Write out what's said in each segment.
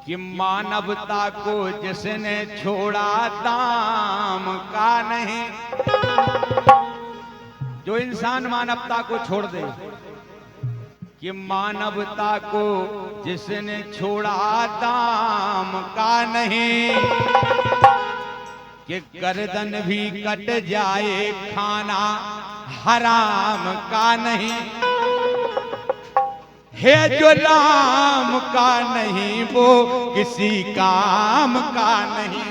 कि मानवता को जिसने छोड़ा दाम का नहीं। जो इंसान मानवता को छोड़ दे, कि मानवता को जिसने छोड़ा दाम का नहीं, कि गर्दन भी कट जाए खाना हराम का नहीं। है जो राम का नहीं वो किसी काम का नहीं।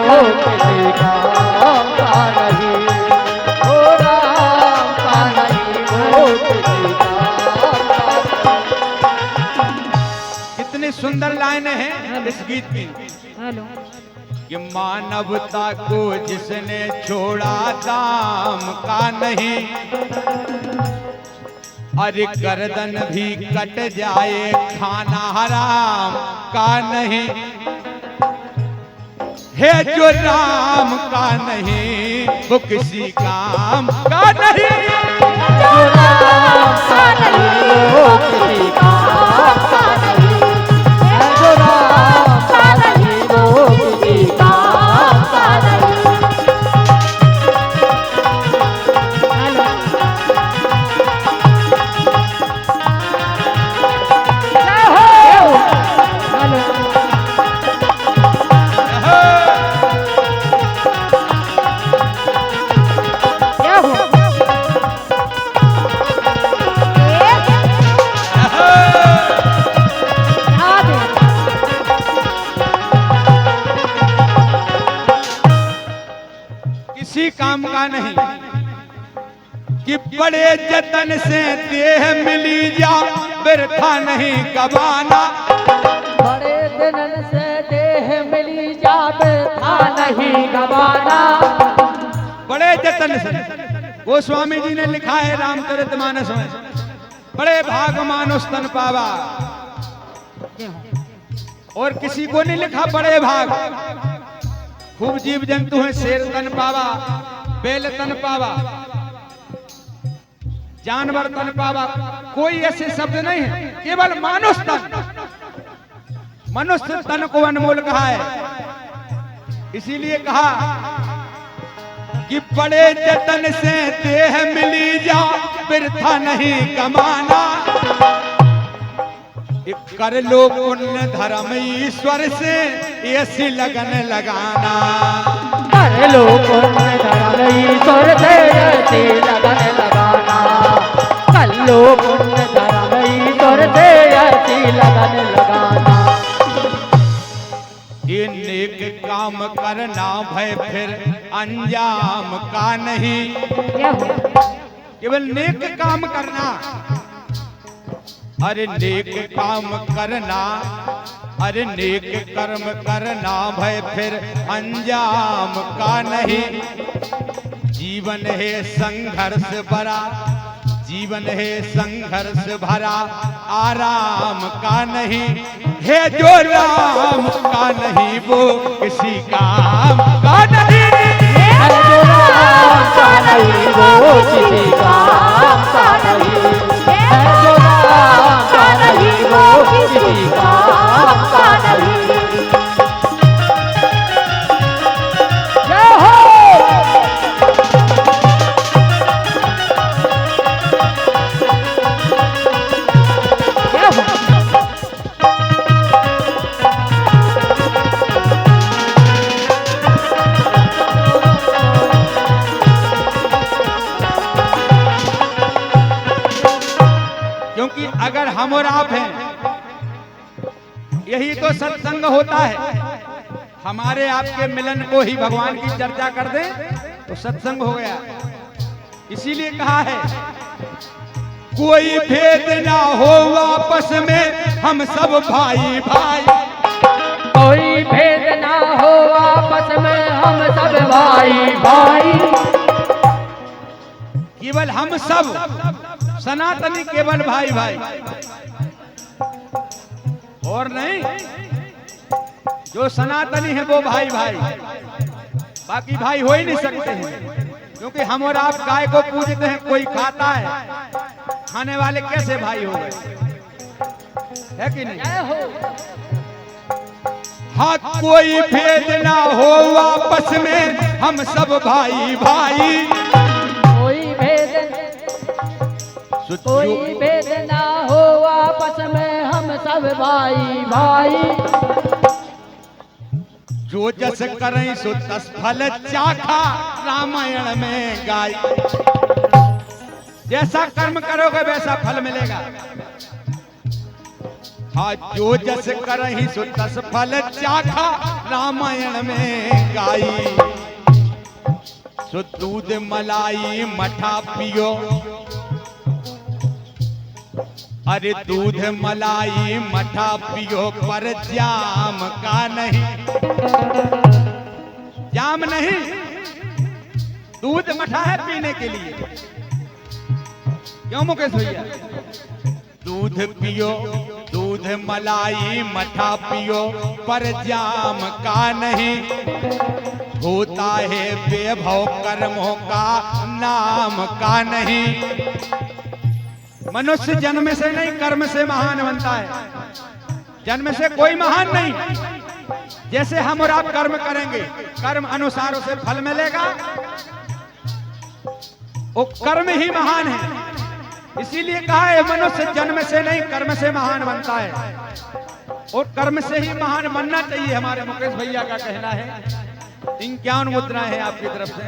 वो किसी काम का नहीं, वो राम का नहीं, वो किसी काम का नहीं। कितनी सुंदर लाइनें हैं इस गीत की। हेलो कि मानवता को जिसने छोड़ा दाम का नहीं, अरे गर्दन भी कट जाए खाना हराम का नहीं। है जो राम का नहीं वो किसी काम का नहीं। जो राम का नहीं वो किसी काम का नहीं, जो राम का नहीं वो किसी काम का नहीं। किसी काम का नहीं, कि बड़े जतन से देह मिली जा बिरथा नहीं गवाना। बड़े दिन से देह मिली जावे था नहीं गवाना। बड़े जतन से गोस्वामी जी ने लिखा है रामचरितमानस में, बड़े भाग मानुष तन पावा। और किसी को नहीं लिखा बड़े भाग। खूब जीव जंतु हैं, शेर तन पावा, बैल तन पावा, जानवर तन पावा, कोई ऐसे शब्द नहीं है, केवल मनुष्य तन। मनुष्य तन को अनमोल कहा है। इसीलिए कहा कि बड़े जतन से देह मिली जा बिरथा नहीं कमाना। कर लो पुण्य धर्म ईश्वर से ऐसी लगन लगाना। कर लो पुण्य धर्म ईश्वर से ऐसी लगन लगाना। कर लो पुण्य धर्म ईश्वर से ऐसी लगन लगाना। ये नेक काम करना भय फिर अंजाम का नहीं। केवल नेक काम करना, अरे नेक काम करना, अरे नेक कर्म करना भय फिर अंजाम का नहीं। जीवन है संघर्ष भरा, जीवन है संघर्ष भरा, आराम का नहीं। है जो राम का नहीं वो किसी काम का नहीं। है जो राम का नहीं वो किसी काम का नहीं। है जो राम का नहीं वो किसी काम का नहीं। जय हो। जय हो। क्योंकि अगर हम और आप हैं, यही तो सत्संग होता है। हमारे आपके मिलन को ही भगवान की चर्चा कर दें तो सत्संग हो गया। इसीलिए कहा है कोई भेद ना हो आपस में हम सब भाई भाई। कोई भेद ना हो आपस में हम सब भाई भाई। केवल हम सब सनातनी, केवल भाई भाई और नहीं। जो सनातनी है वो भाई भाई, बाकी भाई हो ही नहीं सकते हैं। क्योंकि हम और आप गाय को पूजते हैं, कोई खाता है, खाने वाले कैसे भाई हो गए। है कि नहीं? जय हो। हाँ कोई भेद ना हो आपस में हम सब भाई भाई, कोई भेद ना हो आपस में हम सब भाई भाई। जो जस करें सो तस फल चाखा रामायण में गाय। जैसा कर्म करोगे वैसा फल मिलेगा। हाँ जो जस करहि सो तस फल चाखा रामायण में गाई। सो दूध मलाई मठा पियो, अरे दूध मलाई मठा पियो पर जाम का नहीं। जाम नहीं, दूध मठा है पीने के लिए। क्यों मुकेश भैया? दूध पियो, दूध मलाई मठा पियो पर जाम का नहीं। होता है बेभव कर्मों का नाम का नहीं। मनुष्य जन्म से नहीं कर्म से महान बनता है। जन्म से कोई महान नहीं। जैसे हम और आप कर्म करेंगे, कर्म अनुसार उसे फल मिलेगा। वो कर्म ही महान है। इसीलिए कहा है मनुष्य जन्म से नहीं कर्म से महान बनता है, और कर्म से ही महान बनना चाहिए। हमारे मुकेश भैया का कहना है। 51 मुद्राएं हैं आपकी तरफ से,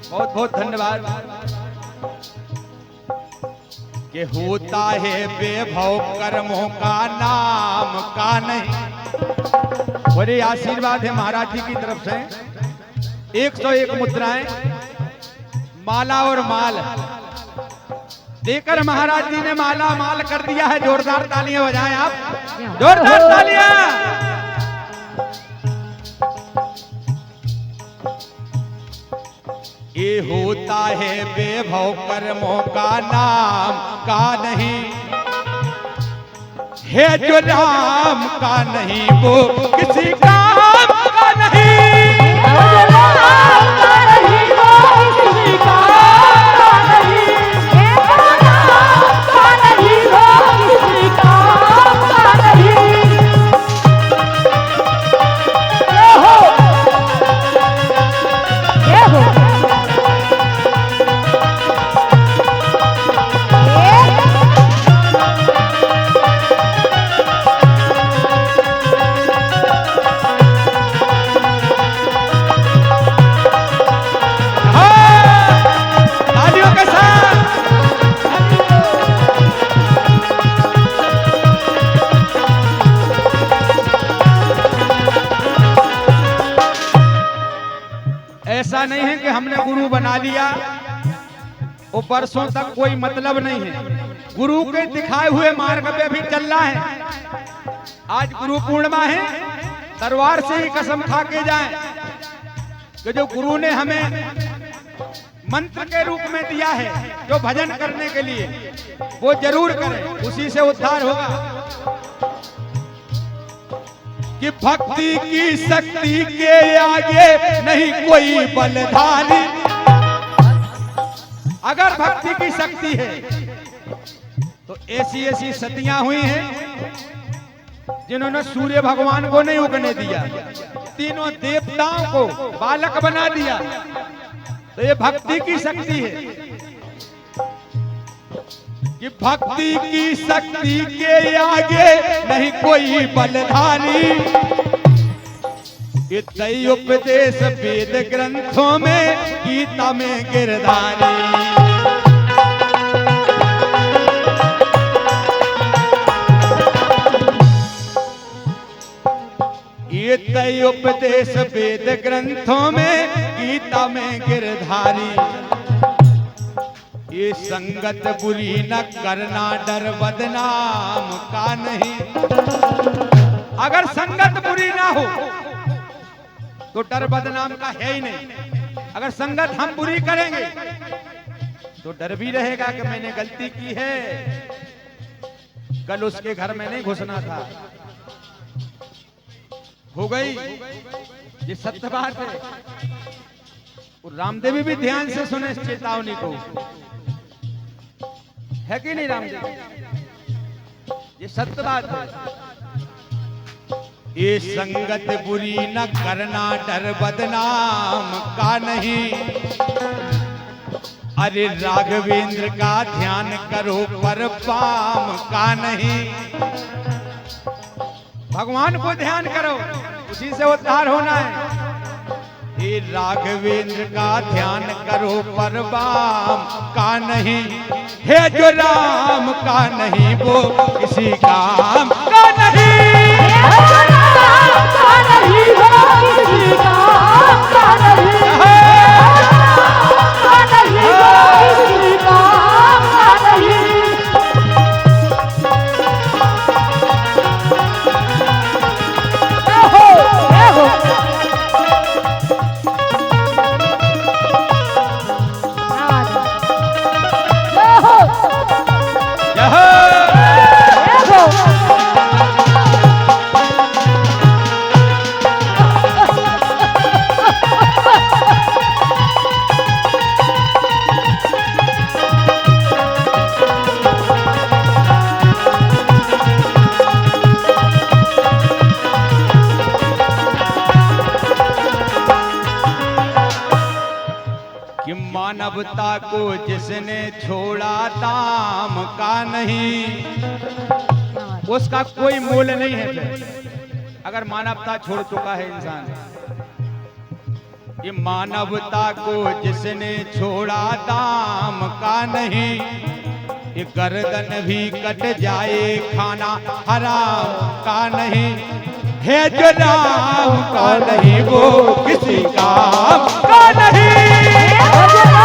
बहुत बहुत धन्यवाद। कि होता है बेभव कर्मों का नाम का नहीं। बड़े आशीर्वाद है महाराज जी की तरफ से। 101 मुद्राएं, माला और माल देकर महाराज जी ने माला माल कर दिया है। जोरदार तालियां बजाएं आप, जोरदार तालियां। ये होता है बेभव कर्मों का नाम का नहीं। है जो राम का नहीं वो किसी काम का नहीं। ऐसा नहीं है कि हमने गुरु बना लिया वो बरसों तक कोई मतलब नहीं है। गुरु के दिखाए हुए मार्ग पे भी चल रहा है। आज गुरु पूर्णिमा है, दरबार से ही कसम खा के जाएं कि जो गुरु ने हमें मंत्र के रूप में दिया है, जो भजन करने के लिए, वो जरूर करें, उसी से उद्धार होगा। कि भक्ति की शक्ति के आगे नहीं कोई बलधारी। अगर भक्ति की शक्ति है तो ऐसी ऐसी सतियां हुई हैं जिन्होंने सूर्य भगवान को नहीं उगने दिया, तीनों देवताओं को बालक बना दिया। तो ये भक्ति की शक्ति है। कि भक्ति की शक्ति के आगे नहीं कोई बलधारी। इतई उपदेश वेद ग्रंथों में, गीता में गिरधारी। इतई उपदेश वेद ग्रंथों में, गीता में गिरधारी। ये संगत बुरी न करना, डर बदनाम का नहीं। अगर संगत बुरी ना हो तो डर बदनाम का है ही नहीं। अगर संगत हम बुरी करेंगे तो डर भी रहेगा कि मैंने गलती की है, कल उसके घर में नहीं घुसना था। हो गई, ये सत्य बात है। रामदेव भी ध्यान से सुने इस चेतावनी को, है कि नहीं रामदेव? ये सत्य बात है। ये संगत बुरी न करना, डर बदनाम का नहीं। अरे राघवेंद्र का ध्यान करो, पर पाम का नहीं। भगवान को ध्यान करो, उसी से उद्धार होना है। हे राघवेंद्र का ध्यान करो, पर बाम का नहीं। हे जो राम का नहीं, वो किसी काम का नहीं। कि मानवता को जिसने छोड़ा, दाम का नहीं। उसका कोई मोल नहीं है फिर, अगर मानवता छोड़ चुका है इंसान। ये मानवता को जिसने छोड़ा, दाम का नहीं। ये गर्दन भी कट जाए, खाना हराम का नहीं। है जो राम का नहीं, वो किसी काम का नहीं।